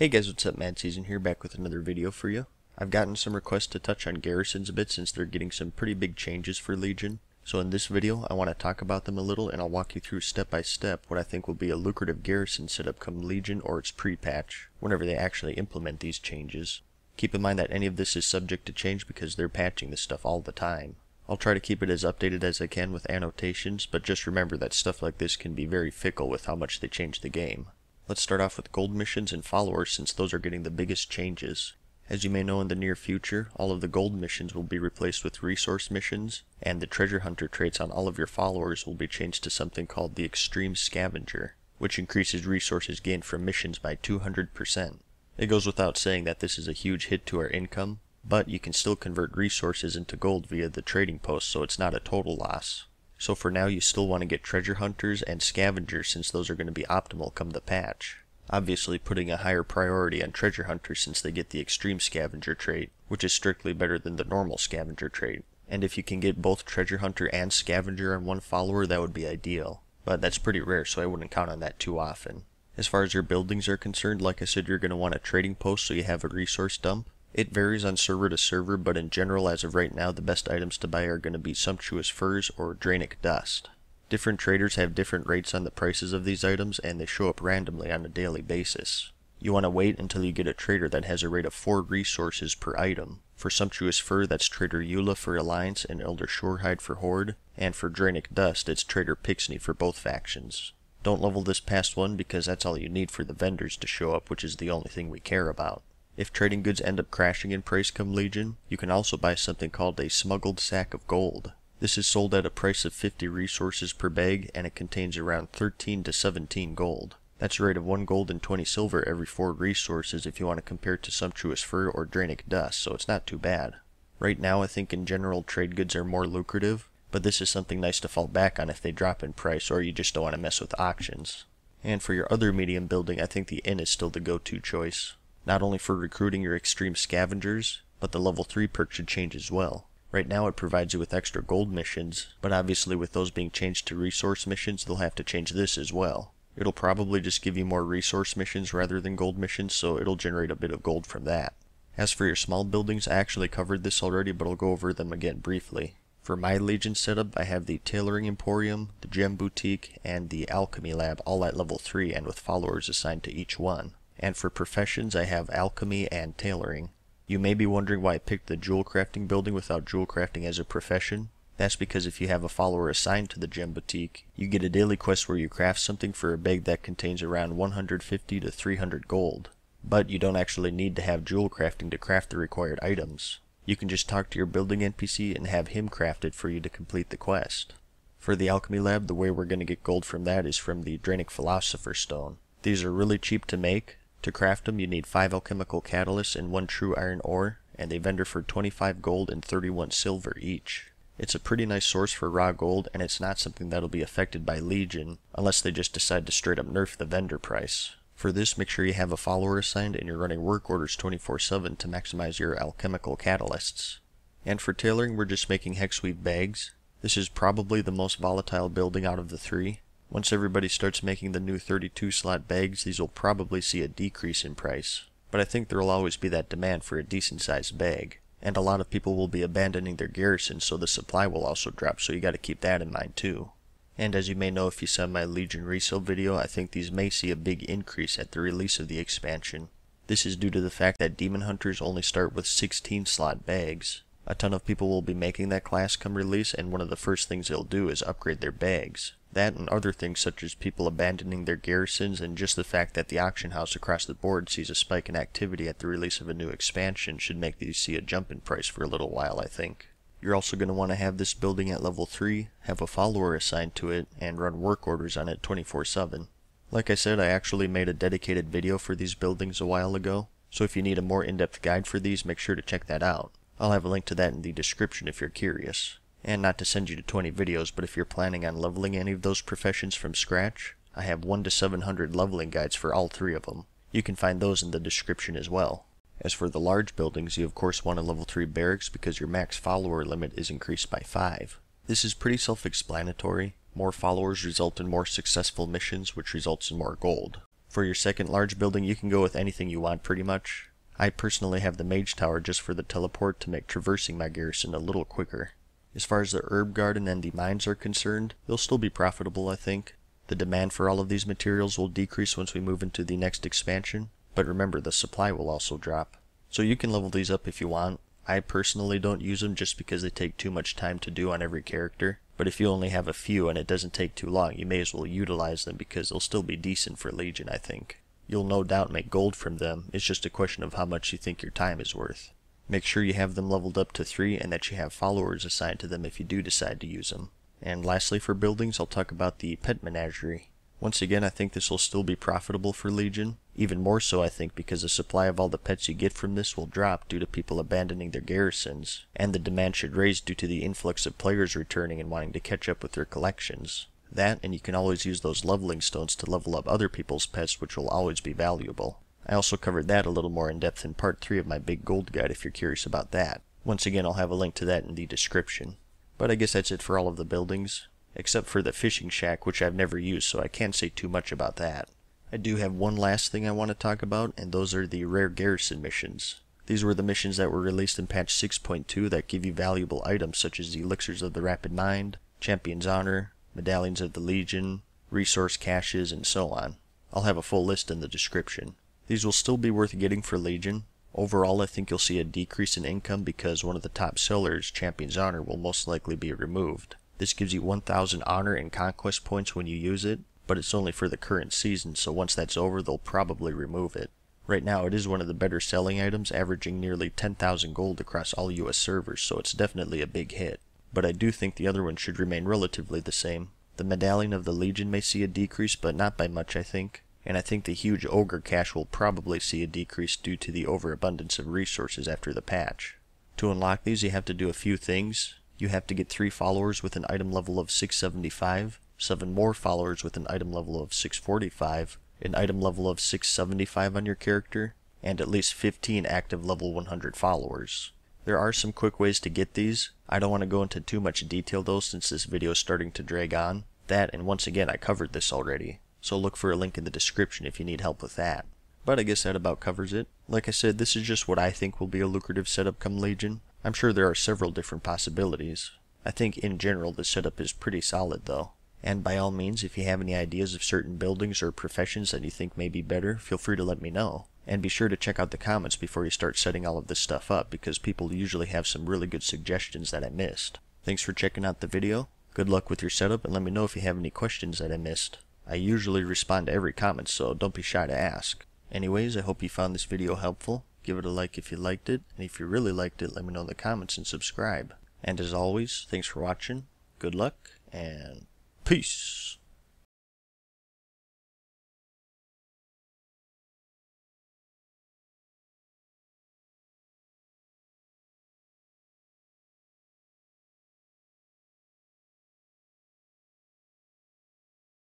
Hey guys, what's up? MadSeason here, back with another video for you. I've gotten some requests to touch on Garrisons a bit since they're getting some pretty big changes for Legion. So in this video, I want to talk about them a little and I'll walk you through step by step what I think will be a lucrative Garrison setup come Legion or its pre-patch, whenever they actually implement these changes. Keep in mind that any of this is subject to change because they're patching this stuff all the time. I'll try to keep it as updated as I can with annotations, but just remember that stuff like this can be very fickle with how much they change the game. Let's start off with gold missions and followers since those are getting the biggest changes. As you may know, in the near future, all of the gold missions will be replaced with resource missions, and the treasure hunter traits on all of your followers will be changed to something called the extreme scavenger, which increases resources gained from missions by 200%. It goes without saying that this is a huge hit to our income, but you can still convert resources into gold via the trading post, so it's not a total loss. So for now you still want to get treasure hunters and scavengers since those are going to be optimal come the patch. Obviously putting a higher priority on treasure hunters since they get the extreme scavenger trait, which is strictly better than the normal scavenger trait. And if you can get both treasure hunter and scavenger on one follower, that would be ideal. But that's pretty rare, so I wouldn't count on that too often. As far as your buildings are concerned, like I said, you're going to want a trading post so you have a resource dump. It varies on server to server, but in general, as of right now, the best items to buy are going to be sumptuous furs or drainic dust. Different traders have different rates on the prices of these items, and they show up randomly on a daily basis. You want to wait until you get a trader that has a rate of 4 resources per item. For sumptuous fur, that's Trader Eula for Alliance and Elder Shorehide for Horde, and for drainic dust, it's Trader Pixney for both factions. Don't level this past 1 because that's all you need for the vendors to show up, which is the only thing we care about. If trading goods end up crashing in price come Legion, you can also buy something called a smuggled sack of gold. This is sold at a price of 50 resources per bag, and it contains around 13 to 17 gold. That's a rate of 1 gold and 20 silver every 4 resources if you want to compare it to sumptuous fur or drainic dust, so it's not too bad. Right now I think in general trade goods are more lucrative, but this is something nice to fall back on if they drop in price or you just don't want to mess with auctions. And for your other medium building, I think the inn is still the go-to choice. Not only for recruiting your extreme scavengers, but the level 3 perk should change as well. Right now it provides you with extra gold missions, but obviously with those being changed to resource missions, they'll have to change this as well. It'll probably just give you more resource missions rather than gold missions, so it'll generate a bit of gold from that. As for your small buildings, I actually covered this already, but I'll go over them again briefly. For my Legion setup, I have the Tailoring Emporium, the Gem Boutique, and the Alchemy Lab all at level 3 and with followers assigned to each one. And for professions, I have Alchemy and Tailoring. You may be wondering why I picked the jewel crafting building without jewel crafting as a profession. That's because if you have a follower assigned to the Gem Boutique, you get a daily quest where you craft something for a bag that contains around 150 to 300 gold. But you don't actually need to have jewel crafting to craft the required items. You can just talk to your building NPC and have him craft it for you to complete the quest. For the Alchemy Lab, the way we're going to get gold from that is from the Drainic Philosopher's Stone. These are really cheap to make. To craft them, you need 5 alchemical catalysts and 1 true iron ore, and they vendor for 25 gold and 31 silver each. It's a pretty nice source for raw gold, and it's not something that'll be affected by Legion, unless they just decide to straight up nerf the vendor price. For this, make sure you have a follower assigned and you're running work orders 24/7 to maximize your alchemical catalysts. And for tailoring, we're just making hexweave bags. This is probably the most volatile building out of the 3. Once everybody starts making the new 32 slot bags, these will probably see a decrease in price. But I think there will always be that demand for a decent sized bag. And a lot of people will be abandoning their garrisons, so the supply will also drop, so you gotta keep that in mind too. And as you may know if you saw my Legion resale video, I think these may see a big increase at the release of the expansion. This is due to the fact that demon hunters only start with 16 slot bags. A ton of people will be making that class come release, and one of the first things they'll do is upgrade their bags. That and other things such as people abandoning their garrisons and just the fact that the auction house across the board sees a spike in activity at the release of a new expansion should make these see a jump in price for a little while, I think. You're also going to want to have this building at level 3, have a follower assigned to it, and run work orders on it 24/7. Like I said, I actually made a dedicated video for these buildings a while ago, so if you need a more in-depth guide for these, make sure to check that out. I'll have a link to that in the description if you're curious. And not to send you to 20 videos, but if you're planning on leveling any of those professions from scratch, I have 1 to 700 leveling guides for all 3 of them. You can find those in the description as well. As for the large buildings, you of course want a level 3 barracks because your max follower limit is increased by 5. This is pretty self-explanatory. More followers result in more successful missions, which results in more gold. For your second large building, you can go with anything you want pretty much. I personally have the mage tower just for the teleport to make traversing my garrison a little quicker. As far as the herb garden and the mines are concerned, they'll still be profitable, I think. The demand for all of these materials will decrease once we move into the next expansion, but remember, the supply will also drop. So you can level these up if you want. I personally don't use them just because they take too much time to do on every character, but if you only have a few and it doesn't take too long, you may as well utilize them because they'll still be decent for Legion, I think. You'll no doubt make gold from them, it's just a question of how much you think your time is worth. Make sure you have them leveled up to 3 and that you have followers assigned to them if you do decide to use them. And lastly for buildings, I'll talk about the pet menagerie. Once again, I think this will still be profitable for Legion. Even more so, I think, because the supply of all the pets you get from this will drop due to people abandoning their garrisons, and the demand should raise due to the influx of players returning and wanting to catch up with their collections. That, and you can always use those leveling stones to level up other people's pets, which will always be valuable. I also covered that a little more in depth in part 3 of my big gold guide if you're curious about that. Once again, I'll have a link to that in the description. But I guess that's it for all of the buildings, except for the fishing shack, which I've never used, so I can't say too much about that. I do have one last thing I want to talk about, and those are the rare garrison missions. These were the missions that were released in patch 6.2 that give you valuable items such as the elixirs of the rapid mind, champion's honor, medallions of the legion, resource caches, and so on. I'll have a full list in the description. These will still be worth getting for Legion. Overall, I think you'll see a decrease in income because one of the top sellers, Champion's Honor, will most likely be removed. This gives you 1000 honor and conquest points when you use it, but it's only for the current season, so once that's over, they'll probably remove it. Right now, it is one of the better selling items, averaging nearly 10,000 gold across all US servers, so it's definitely a big hit. But I do think the other one should remain relatively the same. The Medallion of the Legion may see a decrease, but not by much, I think. And I think the huge ogre cache will probably see a decrease due to the overabundance of resources after the patch. To unlock these, you have to do a few things. You have to get 3 followers with an item level of 675, 7 more followers with an item level of 645, an item level of 675 on your character, and at least 15 active level 100 followers. There are some quick ways to get these. I don't want to go into too much detail though since this video is starting to drag on. That, and once again, I covered this already. So look for a link in the description if you need help with that. But I guess that about covers it. Like I said, this is just what I think will be a lucrative setup come Legion. I'm sure there are several different possibilities. I think in general the setup is pretty solid though. And by all means, if you have any ideas of certain buildings or professions that you think may be better, feel free to let me know. And be sure to check out the comments before you start setting all of this stuff up, because people usually have some really good suggestions that I missed. Thanks for checking out the video. Good luck with your setup, and let me know if you have any questions that I missed. I usually respond to every comment, so don't be shy to ask. Anyways, I hope you found this video helpful. Give it a like if you liked it, and if you really liked it, let me know in the comments and subscribe. And as always, thanks for watching, good luck, and peace!